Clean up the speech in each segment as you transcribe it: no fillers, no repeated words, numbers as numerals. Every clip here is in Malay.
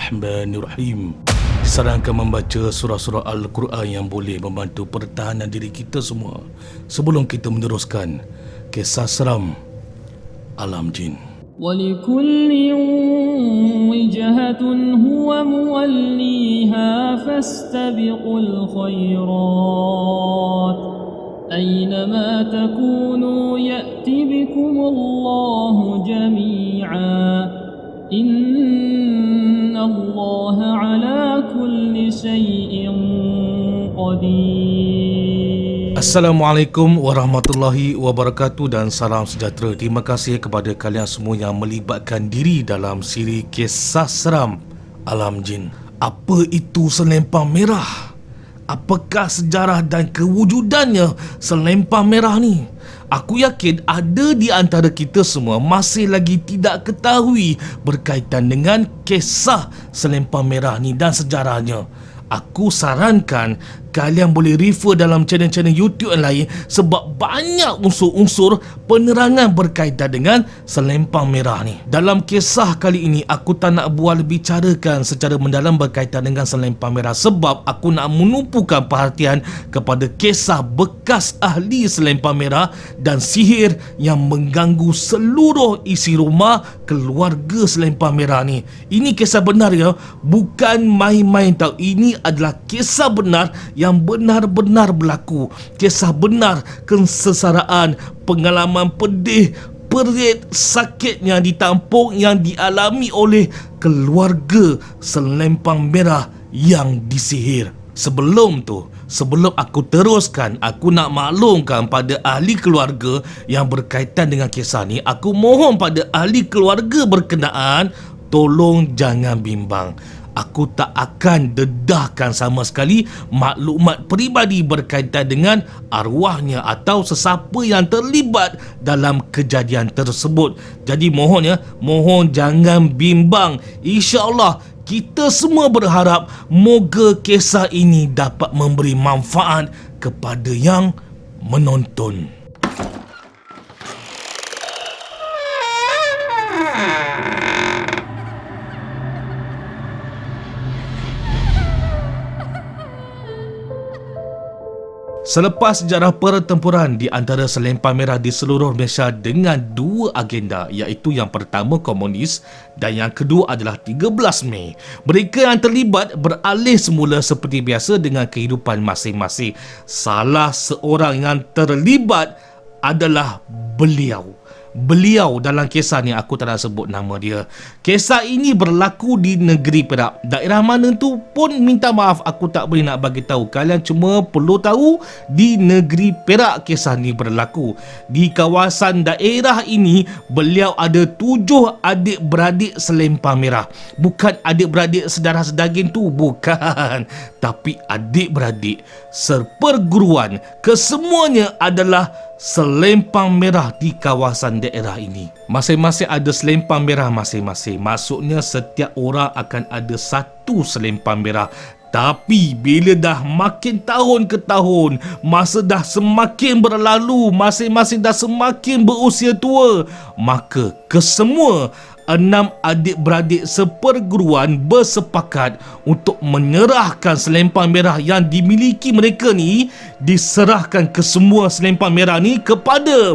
Bismillahirrahmanirrahim. Disarankan membaca surah-surah Al-Quran yang boleh membantu pertahanan diri kita semua sebelum kita meneruskan kisah seram alam jin. وَلِكُلٍّ وِجْهَةٌ هُوَ مُوَلِّيهَا فَاسْتَبِقُوا الْخَيْرَاتِ أَيْنَمَا تَكُونُوا يَأْتِ بِكُمُ اللَّهُ جَمِيعًا إِنَّ اللَّهَ عَلَى كُلِّ شَيْءٍ قَدِيرٌ. Assalamualaikum warahmatullahi wabarakatuh dan salam sejahtera. Terima kasih kepada kalian semua yang melibatkan diri dalam siri kisah seram alam jin. Apa itu selempang merah? Apakah sejarah dan kewujudannya selempang merah ni? Aku yakin ada di antara kita semua masih lagi tidak ketahui berkaitan dengan kisah selempang merah ni dan sejarahnya. Aku sarankan kalian boleh refer dalam channel-channel YouTube yang lain sebab banyak unsur-unsur penerangan berkaitan dengan selempang merah ni. Dalam kisah kali ini aku tak nak bicarakan secara mendalam berkaitan dengan selempang merah sebab aku nak menumpukan perhatian kepada kisah bekas ahli selempang merah dan sihir yang mengganggu seluruh isi rumah keluarga selempang merah ni. Ini kisah benar ya, bukan main-main tau. Ini adalah kisah benar yang benar-benar berlaku. Kisah benar kesesaraan, pengalaman pedih, perit, sakitnya ditampung yang dialami oleh keluarga selempang merah yang disihir. Sebelum aku teruskan, aku nak maklumkan pada ahli keluarga yang berkaitan dengan kisah ni. Aku mohon pada ahli keluarga berkenaan, tolong jangan bimbang. Aku tak akan dedahkan sama sekali maklumat peribadi berkaitan dengan arwahnya atau sesiapa yang terlibat dalam kejadian tersebut. Jadi mohon jangan bimbang. InsyaAllah kita semua berharap moga kisah ini dapat memberi manfaat kepada yang menonton. Selepas sejarah pertempuran di antara selempang merah di seluruh Malaysia dengan dua agenda, iaitu yang pertama komunis dan yang kedua adalah 13 Mei. Mereka yang terlibat beralih semula seperti biasa dengan kehidupan masing-masing. Salah seorang yang terlibat adalah beliau dalam kisah ni, aku tak nak sebut nama dia. Kisah ini berlaku di negeri Perak. Daerah mana tu pun minta maaf, aku tak boleh nak bagi tahu. Kalian cuma perlu tahu di negeri Perak kisah ni berlaku. Di kawasan daerah ini, beliau ada 7 adik-beradik selempang merah. Bukan adik-beradik sedara sedaging tu, bukan. Tapi adik-beradik seperguruan. Kesemuanya adalah selempang merah di kawasan daerah ini. Masing-masing ada selempang merah masing-masing. Maksudnya setiap orang akan ada satu selempang merah. Tapi bila dah makin tahun ke tahun, masa dah semakin berlalu, masing-masing dah semakin berusia tua, maka kesemua 6 adik-beradik seperguruan bersepakat untuk menyerahkan selempang merah yang dimiliki mereka ni, diserahkan ke semua selempang merah ni kepada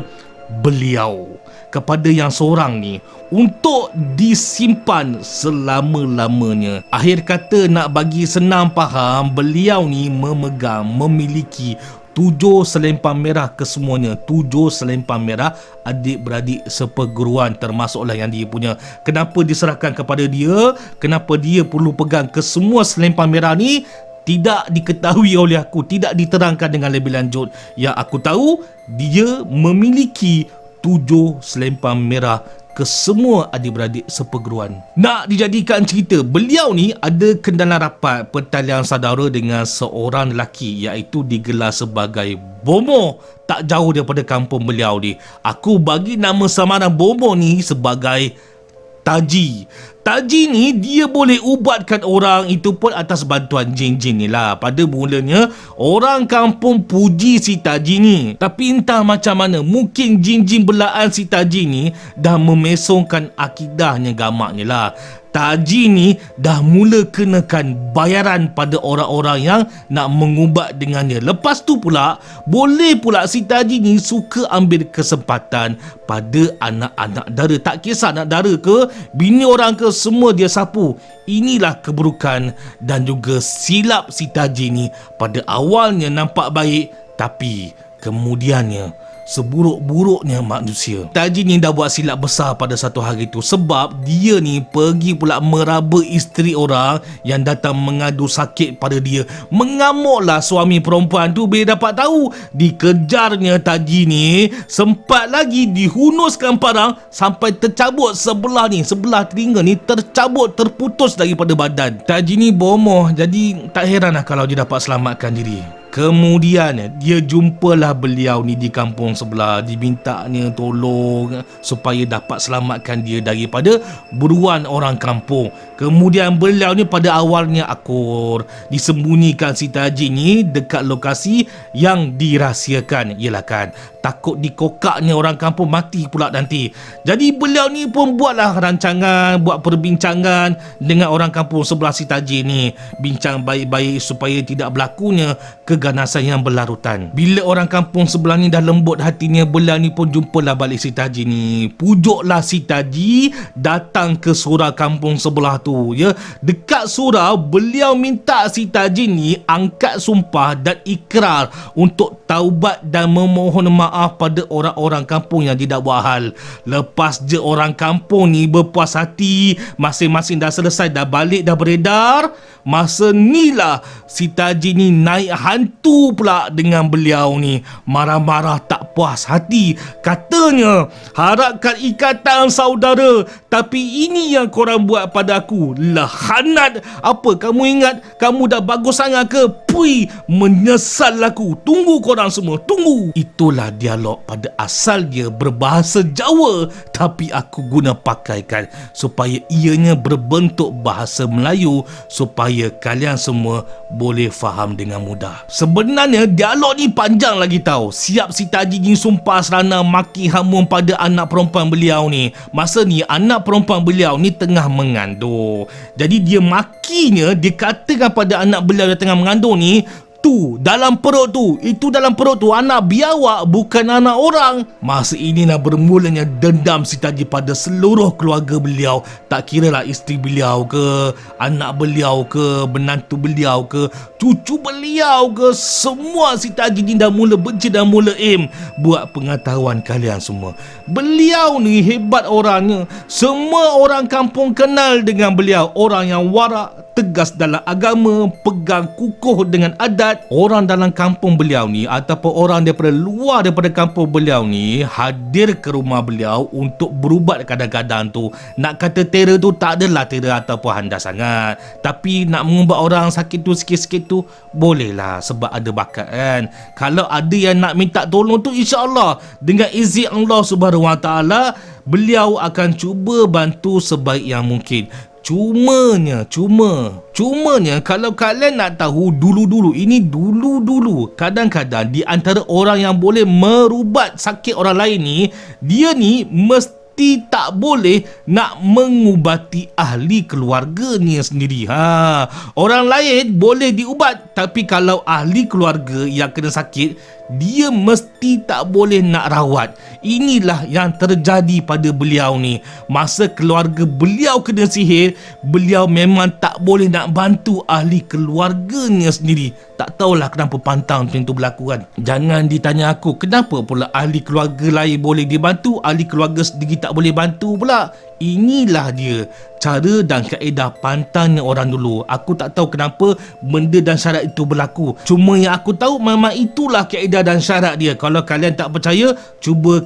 beliau, kepada yang seorang ni, untuk disimpan selama-lamanya. Akhir kata, nak bagi senang faham, beliau ni memiliki 7 selempang merah kesemuanya. 7 selempang merah adik-beradik seperguruan, termasuklah yang dia punya. Kenapa diserahkan kepada dia? Kenapa dia perlu pegang kesemua selempang merah ni? Tidak diketahui oleh aku, tidak diterangkan dengan lebih lanjut. Yang aku tahu, dia memiliki 7 selempang merah kesemua adik-beradik seperguruan. Nak dijadikan cerita, beliau ni ada kenalan rapat pertalian saudara dengan seorang lelaki, iaitu digelar sebagai Bomo, tak jauh daripada kampung beliau ni. Aku bagi nama samaran Bomo ni sebagai Taji. Taji ni dia boleh ubatkan orang, itu pun atas bantuan jin-jin ni lah. Pada mulanya orang kampung puji si Taji ni, tapi entah macam mana, mungkin jin-jin belaan si Taji ni dah memesongkan akidahnya gamak ni lah. Taji ni dah mula kenakan bayaran pada orang-orang yang nak mengubat dengannya. Lepas tu pula, boleh pula si Taji ni suka ambil kesempatan pada anak-anak dara. Tak kisah anak dara ke, bini orang ke, semua dia sapu. Inilah keburukan dan juga silap si Taji ni. Pada awalnya nampak baik, tapi kemudiannya seburuk-buruknya manusia. Taji ni dah buat silap besar pada satu hari tu, sebab dia ni pergi pula meraba isteri orang yang datang mengadu sakit pada dia. Mengamuklah suami perempuan tu bila dapat tahu. Dikejarnya Taji ni, sempat lagi dihunuskan parang sampai tercabut sebelah telinga ni tercabut, terputus daripada badan. Taji ni bomoh, jadi tak heranlah kalau dia dapat selamatkan diri. Kemudian dia jumpalah beliau ni di kampung sebelah, dimintanya tolong supaya dapat selamatkan dia daripada buruan orang kampung. Kemudian beliau ni pada awalnya akur, disembunyikan si Taji ni dekat lokasi yang dirahsiakan. Yelah kan, takut dikokaknya orang kampung, mati pula nanti. Jadi beliau ni pun buatlah rancangan, buat perbincangan dengan orang kampung sebelah si Taji ni. Bincang baik-baik supaya tidak berlakunya keganasan yang berlarutan. Bila orang kampung sebelah ni dah lembut hatinya, beliau ni pun jumpalah balik si Taji ni. Pujuklah si Taji datang ke surau kampung sebelah tu, ya. Dekat surau, beliau minta si Taji ni angkat sumpah dan ikrar untuk taubat dan memohon maaf pada orang-orang kampung yang tidak buat hal. Lepas je orang kampung ni berpuas hati, masing-masing dah selesai, dah balik, dah beredar, masa ni lah si Taji ni naik hantu pula dengan beliau ni. Marah-marah tak puas hati, katanya, harapkan ikatan saudara, tapi ini yang korang buat pada aku. Lahanat. Apa kamu ingat kamu dah bagus sangat ke? Pui, menyesal aku. Tunggu korang semua, tunggu. Itulah dialog pada asal dia berbahasa Jawa, tapi aku guna pakaikan supaya ianya berbentuk bahasa Melayu, supaya kalian semua boleh faham dengan mudah. Sebenarnya dialog ni panjang lagi tau. Siap si Taji ni sumpah serana maki hamun pada anak perempuan beliau ni. Masa ni anak perempuan beliau ni tengah mengandung. Jadi dia makinya, dia katakan pada anak beliau yang tengah mengandung ni, tu dalam perut tu, itu dalam perut tu anak biawak, bukan anak orang. Masa inilah bermulanya dendam si Taji pada seluruh keluarga beliau. Tak kira lah isteri beliau ke, anak beliau ke, menantu beliau ke, cucu beliau ke, semua si Taji ni dah mula benci dan mula aim. Buat pengetahuan kalian semua, beliau ni hebat orangnya. Semua orang kampung kenal dengan beliau. Orang yang warak, tegas dalam agama, pegang kukuh dengan adat. Orang dalam kampung beliau ni ataupun orang daripada luar daripada kampung beliau ni hadir ke rumah beliau untuk berubat kadang-kadang tu. Nak kata terror tu tak adalah terror ataupun handas sangat, tapi nak mengubat orang sakit tu sikit-sikit tu bolehlah, sebab ada bakat kan. Kalau ada yang nak minta tolong tu, insya-Allah dengan izin Allah Subhanahu Wa Taala, beliau akan cuba bantu sebaik yang mungkin. Cumanya kalau kalian nak tahu, dulu-dulu kadang-kadang di antara orang yang boleh merubat sakit orang lain ni, dia ni mesti tak boleh nak mengubati ahli keluarganya sendiri. Orang lain boleh diubat, tapi kalau ahli keluarga yang kena sakit, dia mesti tak boleh nak rawat. Inilah yang terjadi pada beliau ni. Masa keluarga beliau kena sihir, beliau memang tak boleh nak bantu ahli keluarganya sendiri. Tak tahulah kenapa pantang macam tu berlaku kan. Jangan ditanya aku, kenapa pula ahli keluarga lain boleh dibantu, ahli keluarga sendiri tak boleh bantu pula. Inilah dia cara dan kaedah pantangnya orang dulu. Aku tak tahu kenapa benda dan syarat itu berlaku. Cuma yang aku tahu memang itulah kaedah dan syarat dia. Kalau kalian tak percaya, cuba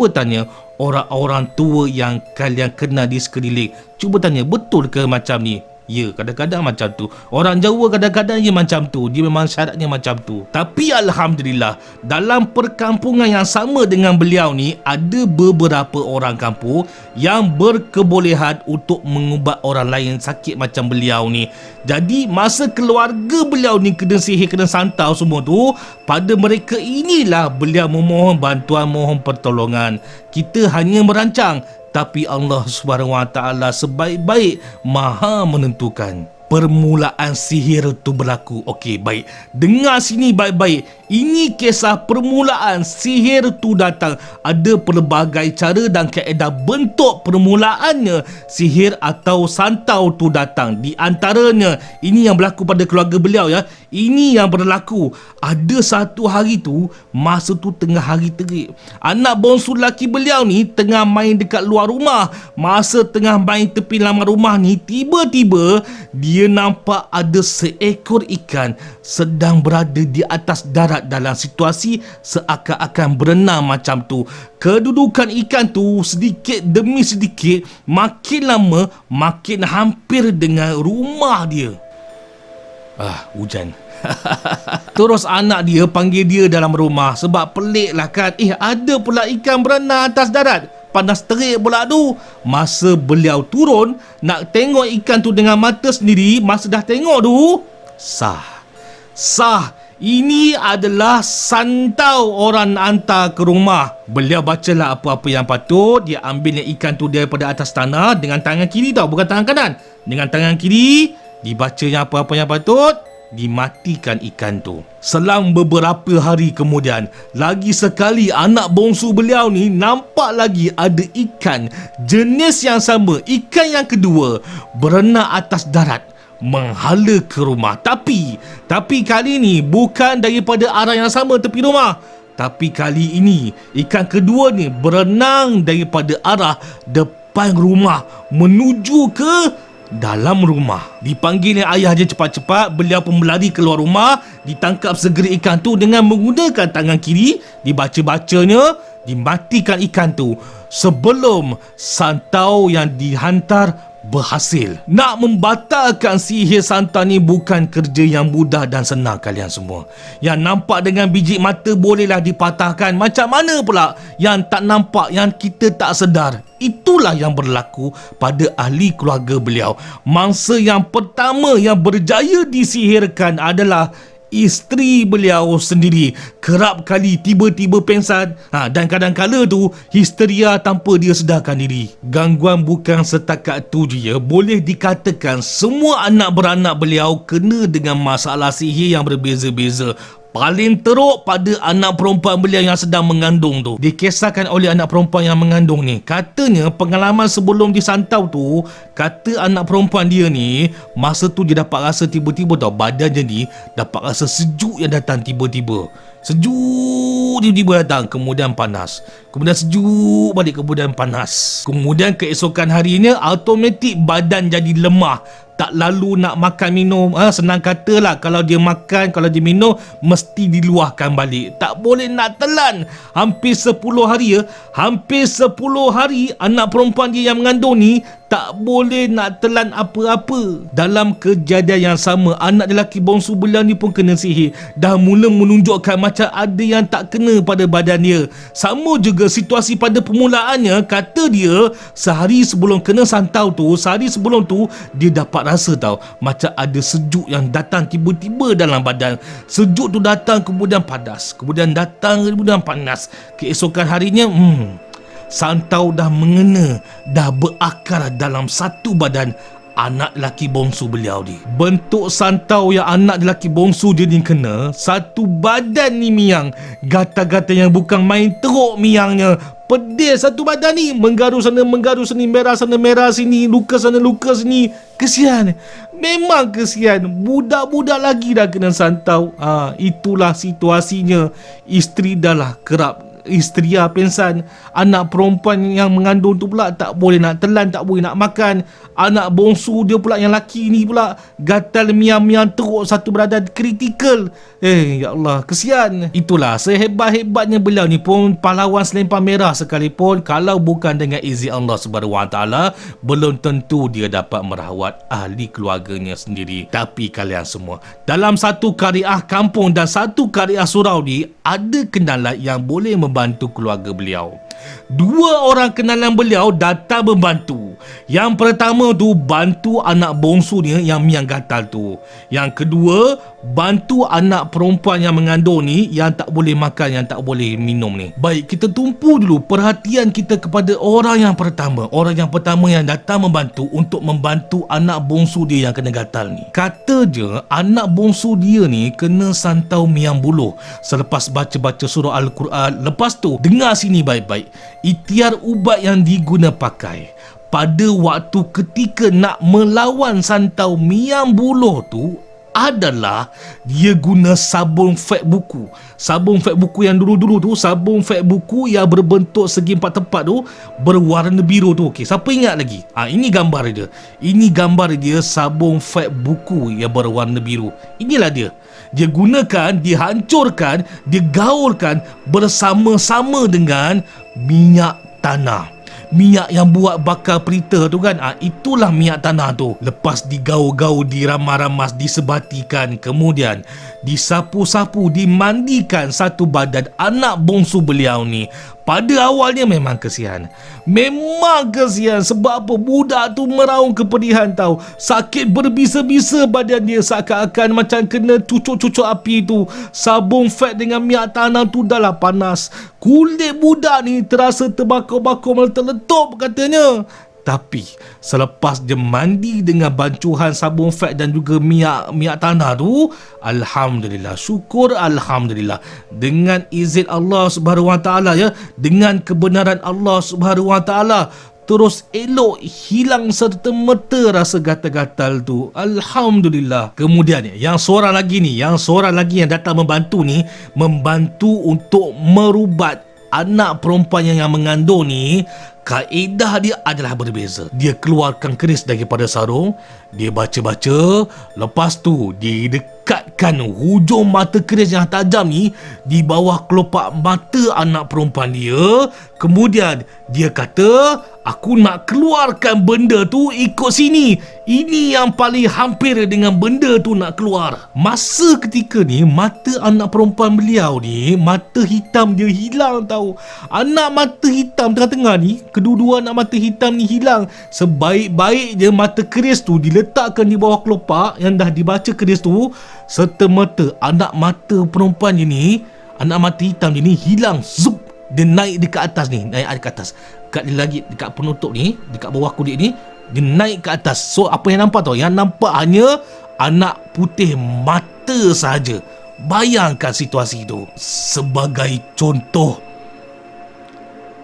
tanya orang-orang tua yang kalian kenal di sekeliling. Cuba tanya, betul ke macam ni? Ya, kadang-kadang macam tu. Orang Jawa kadang-kadang dia macam tu. Dia memang syaratnya macam tu. Tapi Alhamdulillah, dalam perkampungan yang sama dengan beliau ni, ada beberapa orang kampung yang berkebolehan untuk mengubat orang lain sakit macam beliau ni. Jadi masa keluarga beliau ni kena sihir, kena santau semua tu, pada mereka inilah beliau memohon bantuan, mohon pertolongan. Kita hanya merancang, tapi Allah SWT sebaik-baik Maha menentukan. Permulaan sihir tu berlaku. Okey, baik. Dengar sini baik-baik. Ini kisah permulaan sihir tu datang. Ada pelbagai cara dan kaedah bentuk permulaannya sihir atau santau tu datang. Di antaranya, ini yang berlaku pada keluarga beliau ya. Ini yang berlaku. Ada satu hari tu, masa tu tengah hari terik. Anak bongsu lelaki beliau ni tengah main dekat luar rumah. Masa tengah main tepi laman rumah ni, tiba-tiba dia nampak ada seekor ikan sedang berada di atas darat dalam situasi seakan-akan berenang macam tu. Kedudukan ikan tu sedikit demi sedikit makin lama makin hampir dengan rumah dia. Hujan. Terus anak dia panggil dia dalam rumah sebab pelik lah kan. Ada pula ikan berenang atas darat. Panas terik pula tu. Masa beliau turun nak tengok ikan tu dengan mata sendiri, masa dah tengok tu, sah. Ini adalah santau orang hantar ke rumah. Beliau bacalah apa-apa yang patut. Dia ambil ikan tu daripada atas tanah dengan tangan kiri tau, bukan tangan kanan. Dengan tangan kiri dibacanya apa-apa yang patut, dimatikan ikan tu. Selang beberapa hari kemudian, lagi sekali anak bongsu beliau ni nampak lagi ada ikan jenis yang sama, ikan yang kedua berenang atas darat menghala ke rumah. Tapi kali ni bukan daripada arah yang sama tepi rumah. Tapi kali ini ikan kedua ni berenang daripada arah depan rumah menuju ke dalam rumah. Dipanggil ayah dia cepat-cepat. Beliau pun berlari keluar rumah. Ditangkap segera ikan tu dengan menggunakan tangan kiri. Dibaca-bacanya, dimatikan ikan tu sebelum santau yang dihantar berhasil. Nak membatalkan sihir santau ni bukan kerja yang mudah dan senang kalian semua. Yang nampak dengan biji mata bolehlah dipatahkan. Macam mana pula yang tak nampak, yang kita tak sedar? Itulah yang berlaku pada ahli keluarga beliau. Mangsa yang pertama yang berjaya disihirkan adalah isteri beliau sendiri. Kerap kali tiba-tiba pengsan, dan kadang-kala tu histeria tanpa dia sedarkan diri. Gangguan bukan setakat tu je. Boleh dikatakan semua anak beranak beliau kena dengan masalah sihir yang berbeza-beza. Paling teruk pada anak perempuan beliau yang sedang mengandung tu. Dikisahkan oleh anak perempuan yang mengandung ni, katanya pengalaman sebelum disantau tu, kata anak perempuan dia ni, masa tu dia dapat rasa tiba-tiba tau, badan dia ni dapat rasa sejuk yang datang tiba-tiba. Sejuk tiba-tiba datang, kemudian panas, kemudian sejuk balik, kemudian panas. Kemudian keesokan harinya automatik badan jadi lemah, tak lalu nak makan minum. Senang kata lah, kalau dia makan, kalau dia minum, mesti diluahkan balik. Tak boleh nak telan. Hampir 10 hari hampir 10 hari anak perempuan dia yang mengandung ni tak boleh nak telan apa-apa. Dalam kejadian yang sama, anak lelaki bongsu beliau ni pun kena sihir. Dah mula menunjukkan macam ada yang tak kena pada badan dia. Sama juga situasi pada permulaannya. Kata dia, sehari sebelum kena santau tu, sehari sebelum tu, dia dapat rasa tau, macam ada sejuk yang datang tiba-tiba dalam badan. Sejuk tu datang, kemudian panas, kemudian datang, kemudian panas. Keesokan harinya, santau dah mengena, dah berakar dalam satu badan anak lelaki bongsu beliau ni. Bentuk santau yang anak lelaki bongsu dia ni kena, satu badan ni miang. Gata-gata yang bukan main teruk miangnya. Pedih satu badan ni, menggaru sana menggaru sini, merah sana merah sini, luka sana luka sini. Kesian, memang kesian. Budak-budak lagi dah kena santau. Itulah situasinya. Isteri dah lah kerap isteri pingsan. Anak perempuan yang mengandung tu pula tak boleh nak telan, tak boleh nak makan. Anak bongsu dia pula yang laki ni pula gatal miang-miang teruk, satu berada kritikal. Ya Allah, kesian. Itulah, sehebat-hebatnya beliau ni pun pahlawan selempang merah sekalipun, kalau bukan dengan izin Allah Subhanahu Wa Taala, belum tentu dia dapat merawat ahli keluarganya sendiri. Tapi kalian semua, dalam satu karya kampung dan satu karya surau ni, ada kenalan yang boleh membantu keluarga beliau. Dua orang kenalan beliau datang membantu. Yang pertama tu bantu anak bongsu dia yang miang gatal tu. Yang kedua, bantu anak perempuan yang mengandung ni, yang tak boleh makan, yang tak boleh minum ni. Baik, kita tumpu dulu perhatian kita kepada orang yang pertama. Orang yang pertama yang datang membantu untuk membantu anak bongsu dia yang kena gatal ni. Kata je anak bongsu dia ni kena santau miang buluh selepas baca-baca surah Al-Quran. Lepas tu, dengar sini baik-baik. Ikhtiar ubat yang diguna pakai pada waktu ketika nak melawan santau miang buluh tu adalah dia guna sabun fek buku. Sabun fek buku yang dulu-dulu tu, sabun fek buku yang berbentuk segi empat tepat tu, berwarna biru tu. Okey, siapa ingat lagi? Ini gambar dia. Ini gambar dia, sabun fek buku yang berwarna biru. Inilah dia. Dia gunakan, dihancurkan, digaulkan bersama-sama dengan minyak tanah. Minyak yang buat bakar perita tu kan, itulah minyak tanah tu. Lepas digaul-gaul, diramas-ramas, disebatikan, kemudian disapu-sapu, dimandikan satu badan anak bongsu beliau ni. Pada awalnya memang kesian. Memang kesian. Sebab apa? Budak tu meraung kepedihan tau. Sakit berbisa-bisa badan dia, seakan-akan macam kena cucuk-cucuk api tu. Sabun fat dengan minyak tanah tu dah lah panas. Kulit budak ni terasa terbakar-bakar, meletup-letup katanya. Tapi selepas dia mandi dengan bancuhan sabun fat dan juga minyak tanah tu, alhamdulillah, syukur alhamdulillah, dengan izin Allah Subhanahu Wa Taala, ya, dengan kebenaran Allah Subhanahu Wa Taala, terus elok, hilang serta-merta rasa gatal-gatal tu. Alhamdulillah. Kemudian yang seorang lagi yang datang membantu ni, membantu untuk merubat anak perempuan yang mengandung ni. Kaedah dia adalah berbeza. Dia keluarkan keris daripada sarung, dia baca-baca, lepas tu dia dekatkan hujung mata keris yang tajam ni di bawah kelopak mata anak perempuan dia. Kemudian dia kata, aku nak keluarkan benda tu ikut sini. Ini yang paling hampir dengan benda tu nak keluar. Masa ketika ni, mata anak perempuan beliau ni, mata hitam dia hilang tau. Anak mata hitam tengah-tengah ni, kedua-dua anak mata hitam ni hilang. Sebaik-baik je mata keris tu diletakkan di bawah kelopak yang dah dibaca keris tu, serta-merta anak mata perempuan je ni, anak mata hitam je ni hilang. Zup, dia naik dekat atas ni, naik dekat atas. Dekat dia lagi, dekat penutup ni, dekat bawah kulit ni, dia naik ke atas. So apa yang nampak tau? Yang nampak hanya anak putih mata sahaja. Bayangkan situasi itu. Sebagai contoh,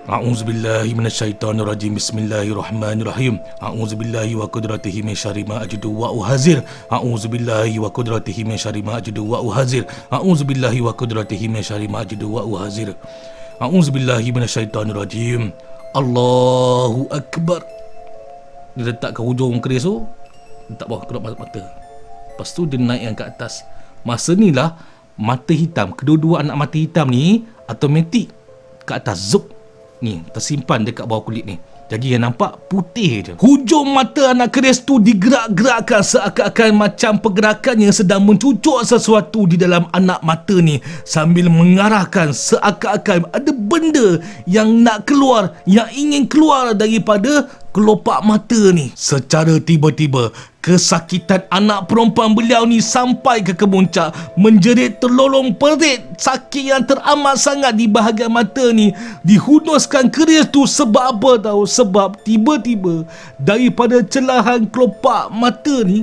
A'udzubillahi minasyaitonirrajim. Bismillahirrahmanirrahim. A'udzubillahi wa qudratihi min syarri ma ajidu wa uhazir. A'udzubillahi wa qudratihi min syarri ma ajidu wa uhazir. A'udzubillahi wa qudratihi min syarri ma ajidu wa uhazir. A'udzubillahi minasyaitonirrajim. Allahu Akbar. Dia letak ke hujung keris tu, letak bawah kedua mata. Lepas tu dia naik yang ke atas. Masa ni lah mata hitam, kedua-dua anak mata hitam ni automatik ke atas. Zup, ni tersimpan dekat bawah kulit ni. Jadi yang nampak putih je. Hujung mata anak keris tu digerak-gerakkan seakan-akan macam pergerakannya sedang mencucuk sesuatu di dalam anak mata ni, sambil mengarahkan seakan-akan ada benda yang nak keluar, yang ingin keluar daripada kelopak mata ni. Secara tiba-tiba, kesakitan anak perempuan beliau ni sampai ke kemuncak, menjerit terlolong perit. Sakit yang teramat sangat di bahagian mata ni. Dihunuskan keris tu sebab apa tahu? Sebab tiba-tiba daripada celahan kelopak mata ni,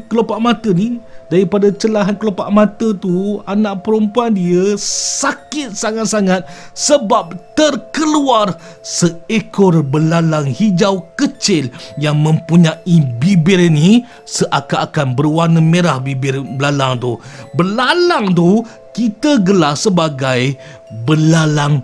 daripada celahan kelopak mata tu, anak perempuan dia sakit sangat-sangat sebab terkeluar seekor belalang hijau kecil yang mempunyai bibir ni seakan-akan berwarna merah. Bibir belalang tu kita gelar sebagai belalang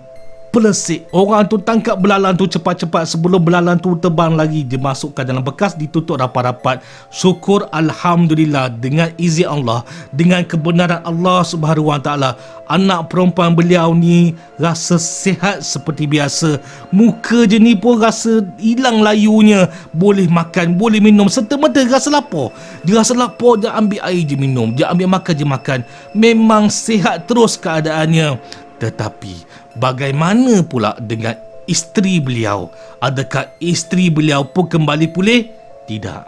pelesik. Orang tu tangkap belalang tu cepat-cepat sebelum belalang tu terbang lagi. Dia masukkan dalam bekas, ditutup rapat-rapat. Syukur Alhamdulillah, dengan izin Allah, dengan kebenaran Allah Subhanahu Wa Taala, anak perempuan beliau ni rasa sihat seperti biasa. Muka je ni pun rasa hilang layunya. Boleh makan, boleh minum, serta-merta rasa lapar. Dia rasa lapar, dia ambil air je minum, dia ambil makan je makan. Memang sihat terus keadaannya. Tetapi bagaimana pula dengan isteri beliau? Adakah isteri beliau pun kembali pulih? Tidak.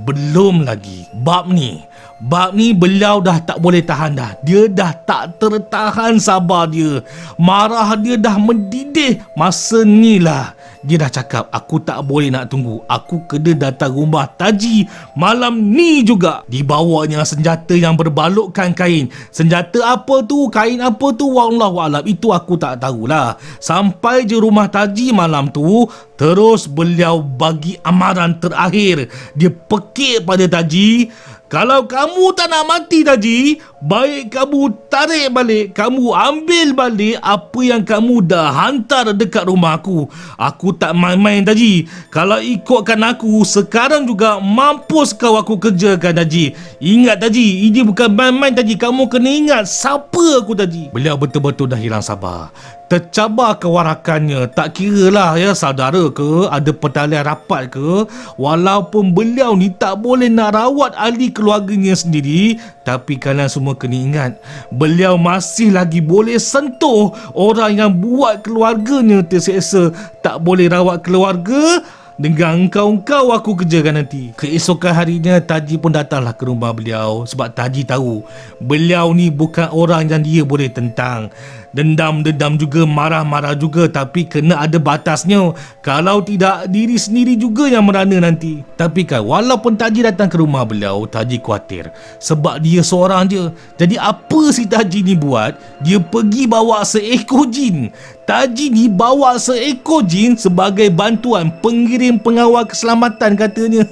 Belum lagi. Bab ni beliau dah tak boleh tahan dah. Dia dah tak tertahan sabar dia. Marah dia dah mendidih. Masa ni lah dia dah cakap, aku tak boleh nak tunggu. Aku kena datang rumah Taji malam ni juga. Dibawanya senjata yang berbalutkan kain. Senjata apa tu, kain apa tu, wallahualam, itu aku tak tahulah. Sampai je rumah Taji malam tu, terus beliau bagi amaran terakhir. Dia pekik pada Taji, kalau kamu tak nak mati Taji, baik kamu tarik balik, kamu ambil balik apa yang kamu dah hantar dekat rumah aku. Aku tak main-main Taji. Kalau ikutkan aku, sekarang juga mampus kau aku kerjakan Taji. Ingat Taji, ini bukan main-main Taji. Kamu kena ingat siapa aku Taji. Beliau betul-betul dah hilang sabar. Tercabar kewarakannya, tak kira lah ya saudara ke, ada pertalian rapat ke. Walaupun beliau ni tak boleh nak rawat ahli keluarganya sendiri, tapi kalian semua kena ingat, beliau masih lagi boleh sentuh orang yang buat keluarganya terseksa. Tak boleh rawat keluarga, dengan engkau aku kerjakan nanti. Keesokan harinya Taji pun datanglah ke rumah beliau, sebab Taji tahu beliau ni bukan orang yang dia boleh tentang. Dendam juga, marah-marah juga, tapi kena ada batasnya. Kalau tidak, diri sendiri juga yang merana nanti. Tapi kan, walaupun Taji datang ke rumah beliau, Taji khawatir sebab dia seorang je. Jadi apa si Taji ni buat? Dia pergi bawa seekor jin. Taji ni bawa seekor jin sebagai bantuan, pengirim pengawal keselamatan katanya.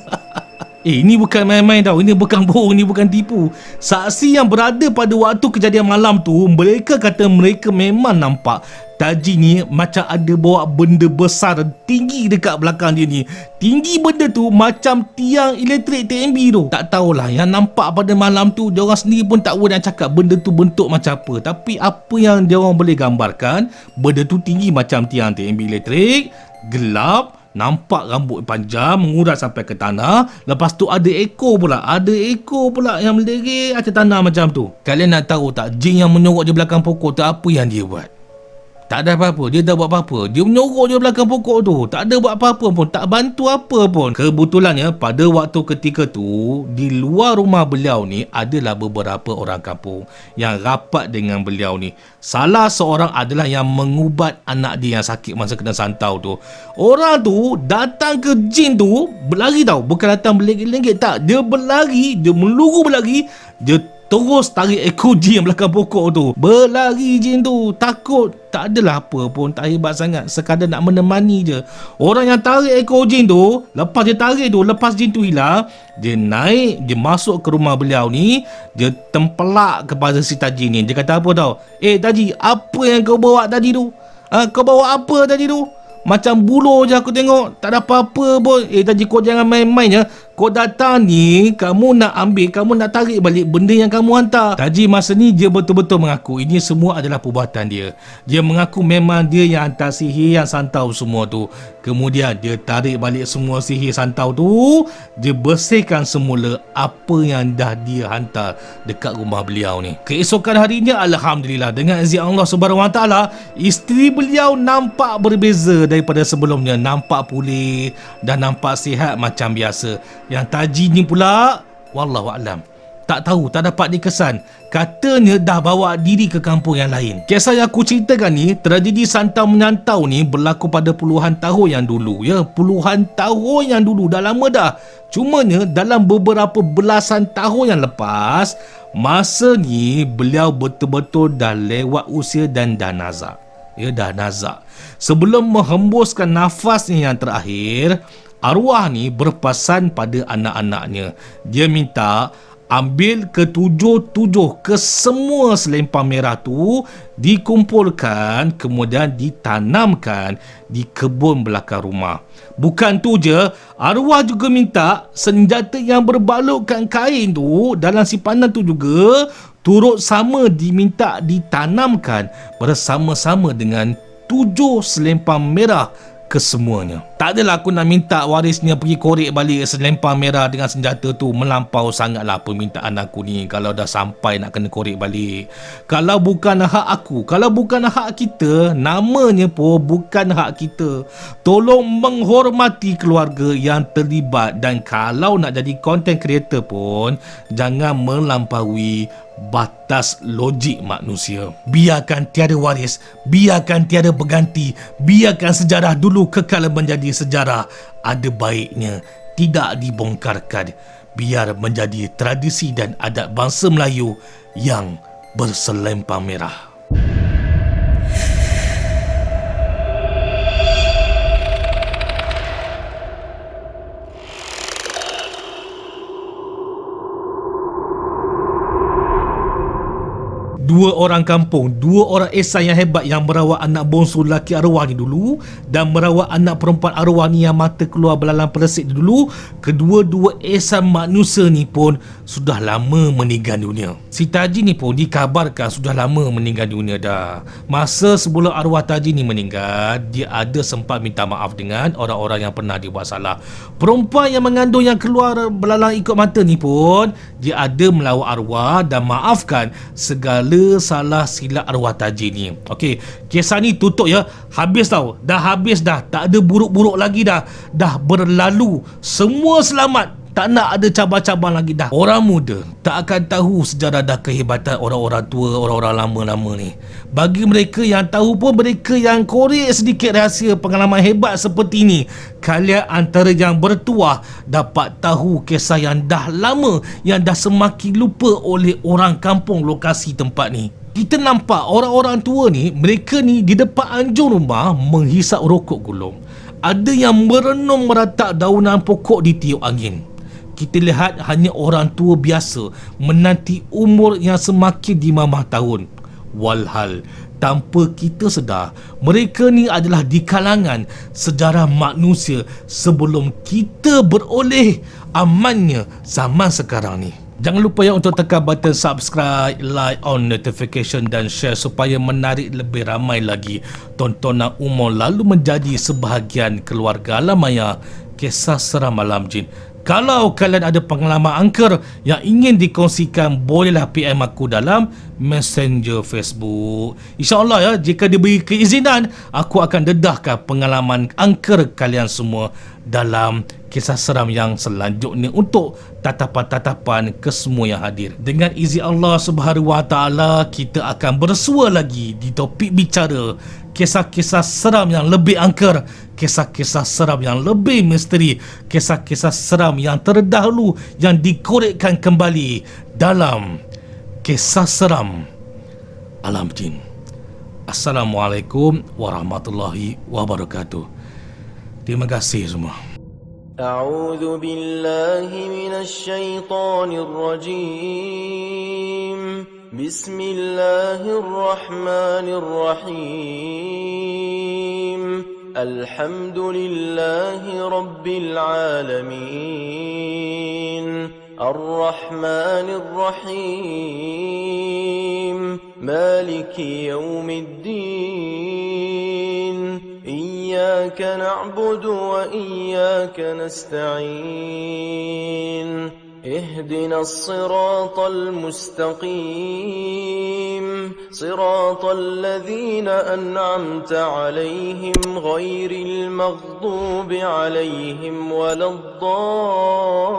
Ini bukan main-main tau. Ini bukan bohong, ini bukan tipu. Saksi yang berada pada waktu kejadian malam tu, mereka kata mereka memang nampak Taji ni macam ada bawa benda besar tinggi dekat belakang dia ni. Tinggi benda tu macam tiang elektrik TMB tu. Tak tahulah, yang nampak pada malam tu, diorang sendiri pun tak boleh nak cakap benda tu bentuk macam apa. Tapi apa yang diorang boleh gambarkan, benda tu tinggi macam tiang TMB elektrik, gelap, nampak rambut panjang mengurat sampai ke tanah. Lepas tu ada ekor pula. Ada ekor pula yang melirik atas tanah macam tu. Kalian nak tahu tak, jin yang menyorok di belakang pokok tu apa yang dia buat? Tak ada apa-apa. Dia tak buat apa-apa. Dia menyorok je belakang pokok tu. Tak ada buat apa-apa pun. Tak bantu apa pun. Kebetulannya pada waktu ketika tu, di luar rumah beliau ni adalah beberapa orang kampung yang rapat dengan beliau ni. Salah seorang adalah yang mengubat anak dia yang sakit masa kena santau tu. Orang tu datang ke jin tu, berlari tau. Bukan datang berlenggit-lenggit, tak. Dia berlari, dia meluru berlari. Dia terus tarik ekor jin yang belakang pokok tu. Berlari jin tu, takut. Tak adalah apa pun, tak hebat sangat, sekadar nak menemani je. Orang yang tarik ekor jin tu, lepas dia tarik tu, lepas jin tu hilang, dia naik, dia masuk ke rumah beliau ni. Dia tempelak kepada si Taji ni. Dia kata apa tau? Taji, apa yang kau bawa tadi tu? Kau bawa apa tadi tu? Macam buluh je aku tengok. Tak ada apa-apa pun. Taji, kau jangan main-main ya. Kau datang ni, kamu nak ambil, kamu nak tarik balik benda yang kamu hantar. Taji masa ni dia betul-betul mengaku ini semua adalah perbuatan dia. Dia mengaku memang dia yang hantar sihir yang santau semua tu. Kemudian dia tarik balik semua sihir santau tu. Dia bersihkan semula apa yang dah dia hantar dekat rumah beliau ni. Keesokan harinya, Alhamdulillah, dengan izin Allah Subhanahu Wa Taala, isteri beliau nampak berbeza daripada sebelumnya. Nampak pulih dan nampak sihat macam biasa. Yang Taji ni pula, wallahualam, tak tahu, tak dapat dikesan. Katanya dah bawa diri ke kampung yang lain. Kisah yang aku ceritakan ni, tragedi santau menyantau ni berlaku pada puluhan tahun yang dulu. Ya, puluhan tahun yang dulu, dah lama dah. Cumanya dalam beberapa belasan tahun yang lepas, masa ni beliau betul-betul dah lewat usia dan dah nazak. Ya, dah nazak. Sebelum menghembuskan nafasnya yang terakhir, arwah ni berpesan pada anak-anaknya. Dia minta Ambil ketujuh-tujuh kesemua selempang merah tu, dikumpulkan, kemudian ditanamkan di kebun belakang rumah. Bukan tu je, arwah juga minta senjata yang berbalutkan kain tu dalam simpanan tu juga turut sama diminta ditanamkan bersama-sama dengan 7 selempang merah kesemuanya. Tak adalah aku nak minta warisnya pergi korek balik selempang merah dengan senjata tu, melampau sangatlah permintaan aku ni kalau dah sampai nak kena korek balik. Kalau bukan hak aku, kalau bukan hak kita, namanya pun bukan hak kita. Tolong menghormati keluarga yang terlibat, dan kalau nak jadi content creator pun jangan melampaui batas logik manusia. Biarkan tiada waris, biarkan tiada berganti, biarkan sejarah dulu kekal menjadi sejarah. Ada baiknya tidak dibongkarkan, biar menjadi tradisi dan adat bangsa Melayu yang berselempang merah. Dua orang kampung, dua orang ehsan yang hebat yang merawat anak bongsu lelaki arwah ni dulu dan merawat anak perempuan arwah ni yang mata keluar belalang peresik dulu. Kedua-dua ehsan manusia ni pun sudah lama meninggal dunia. Si Taji ni pun dikabarkan sudah lama meninggal dunia dah. Masa sebelum arwah Taji ni meninggal, dia ada sempat minta maaf dengan orang-orang yang pernah dia buat salah. Perempuan yang mengandung yang keluar belalang ikut mata ni pun dia ada melawat arwah dan maafkan segala salah silap arwah Taji ni. Okey, kisah ni tutup ya. Habis tau. Dah habis dah. Tak ada buruk-buruk lagi dah. Dah berlalu. Semua selamat. Tak nak ada cabang-cabang lagi dah. Orang muda tak akan tahu sejarah dah kehebatan orang-orang tua, orang-orang lama-lama ni. Bagi mereka yang tahu pun, mereka yang korek sedikit rahsia pengalaman hebat seperti ni, kalian antara yang bertuah dapat tahu kisah yang dah lama, yang dah semakin lupa oleh orang kampung lokasi tempat ni. Kita nampak orang-orang tua ni, mereka ni di depan anjung rumah menghisap rokok gulung. Ada yang merenung meratak daunan pokok di tiup angin. Kita lihat hanya orang tua biasa menanti umur yang semakin dimamah tahun. Walhal tanpa kita sedar, mereka ni adalah di kalangan sejarah manusia sebelum kita beroleh amannya zaman sekarang ni. Jangan lupa ya untuk tekan button subscribe, like, on notification dan share supaya menarik lebih ramai lagi tontonan umum lalu menjadi sebahagian keluarga Alam Maya Kisah Seram Alam Jin. Kalau kalian ada pengalaman angker yang ingin dikongsikan, bolehlah PM aku dalam Messenger Facebook. InsyaAllah ya, jika diberi keizinan, aku akan dedahkan pengalaman angker kalian semua dalam kisah seram yang selanjutnya untuk tatapan-tatapan ke semua yang hadir. Dengan izin Allah Subhanahu Wa Taala, kita akan bersua lagi di topik bicara kisah-kisah seram yang lebih angker, kisah-kisah seram yang lebih misteri, kisah-kisah seram yang terdahulu yang dikorekkan kembali dalam Kisah Seram Alam Jin. Assalamualaikum warahmatullahi wabarakatuh. Terima kasih semua. أعوذ بالله من الشيطان الرجيم بسم الله الرحمن الرحيم الحمد لله رب العالمين الرحمن الرحيم مالك يوم الدين إياك نعبد وإياك نستعين اهدنا الصراط المستقيم صراط الذين أنعمت عليهم غير المغضوب عليهم ولا الضالين